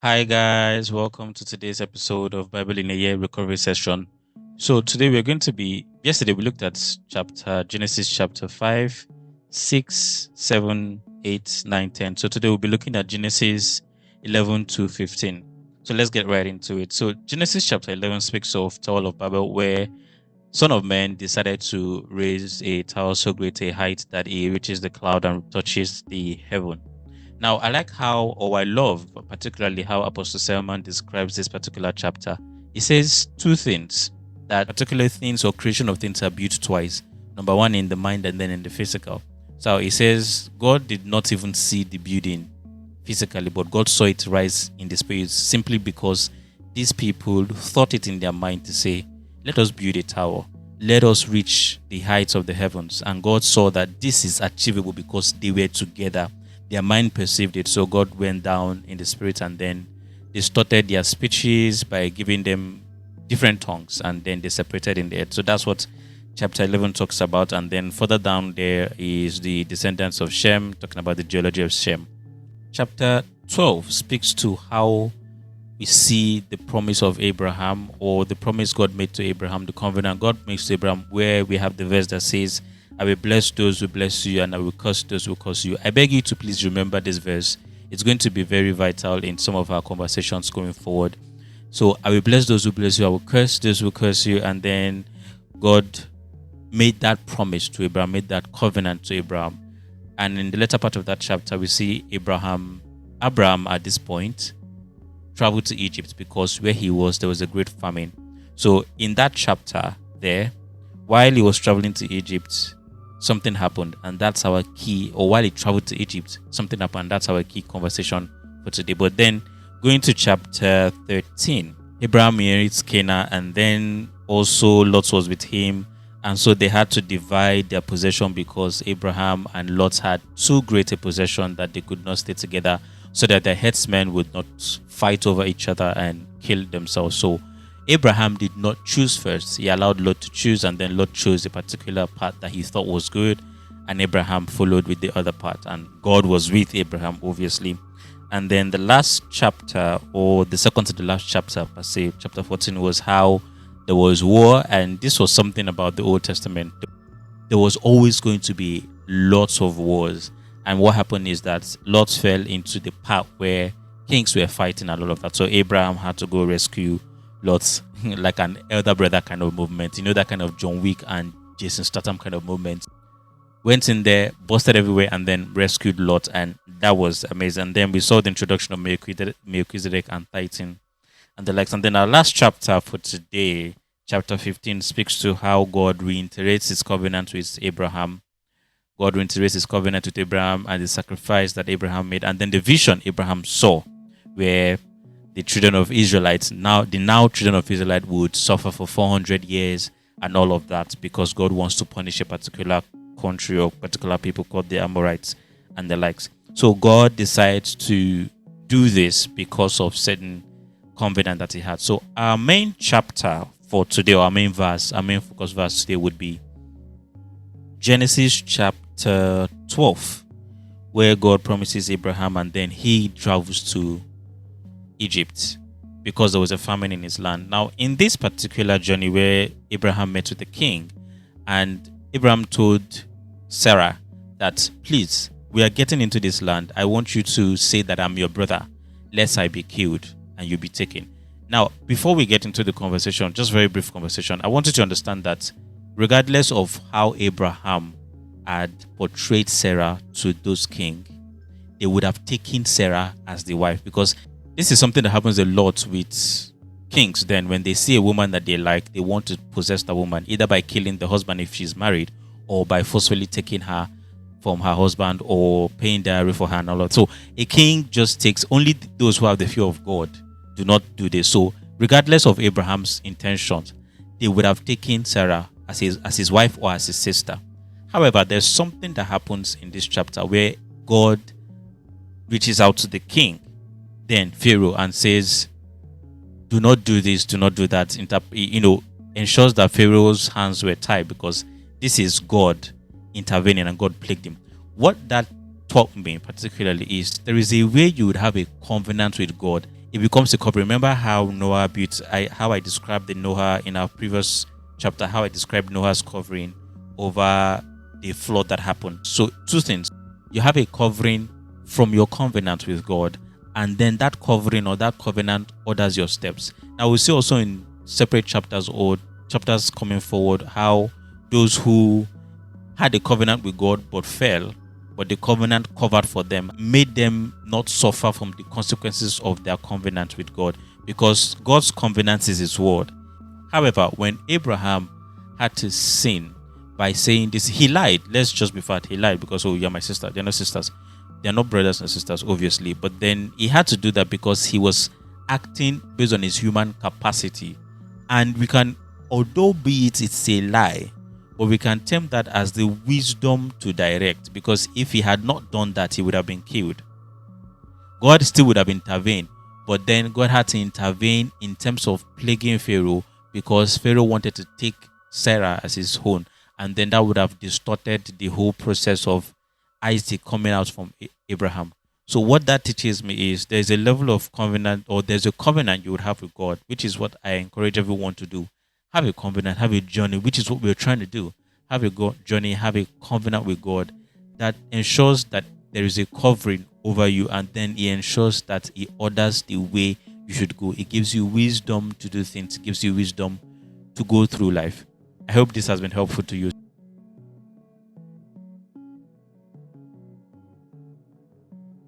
Hi guys, welcome to today's episode of Bible in a Year Recovery Session. So today we're going to be yesterday we looked at chapter Genesis chapter 5, 6, 7, 8, 9, 10. So today we'll be looking at Genesis 11 to 15. So let's get right into it. So Genesis chapter 11 speaks of Tower of Babel where Son of Man decided to raise a tower so great a height that it reaches the cloud and touches the heaven. Now, I like how, or I love particularly how Apostle Selman describes this particular chapter. He says two things, that particular things or creation of things are built twice. Number one, in the mind and then in the physical. So he says God did not even see the building physically, but God saw it rise in the spirit simply because these people thought it in their mind to say, let us build a tower. Let us reach the heights of the heavens. And God saw that this is achievable because they were together. Their mind perceived it. So God went down in the spirit and then distorted their speeches by giving them different tongues, and then they separated in the earth. So that's what chapter 11 talks about. And then further down there is the descendants of Shem, talking about the genealogy of Shem. Chapter 12 speaks to how we see the promise of Abraham, or the promise God made to Abraham, the covenant God makes to Abraham, where we have the verse that says, I will bless those who bless you and I will curse those who curse you. I beg you to please remember this verse. It's going to be very vital in some of our conversations going forward. So I will bless those who bless you, I will curse those who curse you. And then God made that promise to Abraham, made that covenant to Abraham. And in the later part of that chapter, we see Abraham at this point traveled to Egypt because where he was, there was a great famine. So in that chapter there, while he was traveling to Egypt, something happened, and that's our key, or while he traveled to Egypt, something happened. That's our key conversation for today. But then going to chapter 13, Abraham inherits Canaan, and then also Lot was with him. And so they had to divide their possession because Abraham and Lot had too great a possession that they could not stay together, so that the headsmen would not fight over each other and kill themselves. So Abraham did not choose first. He allowed Lot to choose, and then Lot chose a particular part that he thought was good, and Abraham followed with the other part. And God was with Abraham, obviously. And then the last chapter, or the second to the last chapter, per se, chapter 14, was how there was war, and this was something about the Old Testament. There was always going to be lots of wars. And what happened is that Lot fell into the part where kings were fighting and all of that. So Abraham had to go rescue Lot, like an elder brother kind of movement. You know, that kind of John Wick and Jason Statham kind of movement. Went in there, busted everywhere, and then rescued Lot. And that was amazing. And then we saw the introduction of Melchizedek and Titan and the likes. And then our last chapter for today, chapter 15, speaks to how God reiterates his covenant with Abraham. God reiterates his covenant with Abraham and the sacrifice that Abraham made, and then the vision Abraham saw, where the children of Israelites, the children of Israelite would suffer for 400 years and all of that, because God wants to punish a particular country or particular people called the Amorites and the likes. So God decides to do this because of certain covenant that he had. So our main chapter for today, or our main focus verse today would be Genesis chapter 12, where God promises Abraham, and then he travels to Egypt because there was a famine in his land. Now, in this particular journey where Abraham met with the king, and Abraham told Sarah that, please, we are getting into this land. I want you to say that I'm your brother, lest I be killed and you be taken. Now, before we get into the conversation, just very brief conversation, I want you to understand that regardless of how Abraham had portrayed Sarah to those kings, they would have taken Sarah as the wife, because this is something that happens a lot with kings. Then when they see a woman that they like, they want to possess the woman, either by killing the husband if she's married, or by forcefully taking her from her husband, or paying dowry for her and all that. So a king just takes only those who have the fear of God do not do this. So regardless of Abraham's intentions, they would have taken Sarah as his wife or as his sister. However, there's something that happens in this chapter where God reaches out to the king, then Pharaoh, and says, do not do this, do not do that. Ensures that Pharaoh's hands were tied, because this is God intervening, and God plagued him. What that taught me particularly is there is a way you would have a covenant with God it becomes a covering. Remember how Noah built, how I described the Noah in our previous chapter, how I described Noah's covering over the flood that happened. So two things. You have a covering from your covenant with God, and then that covering or that covenant orders your steps. Now we'll see also in separate chapters or chapters coming forward how those who had a covenant with God but fell, but the covenant covered for them, made them not suffer from the consequences of their covenant with God, because God's covenant is his word. However, when Abraham had to sin by saying this, he lied. Let's just be fair, he lied because, oh, you're my sister. They're not sisters. They're not brothers and sisters, obviously. But then he had to do that because he was acting based on his human capacity. And we can, although be it's a lie, but we can term that as the wisdom to direct, because if he had not done that, he would have been killed. God still would have intervened, but then God had to intervene in terms of plaguing Pharaoh, because Pharaoh wanted to take Sarah as his own, and then that would have distorted the whole process of Isaac coming out from Abraham. So what that teaches me is there's a level of covenant, or there's a covenant you would have with God, which is what I encourage everyone to do. Have a covenant, have a journey, which is what we're trying to do. Have a journey, have a covenant with God that ensures that there is a covering over you, and then he ensures that he orders the way you should go. It gives you wisdom to do things, it gives you wisdom to go through life. I hope this has been helpful to you.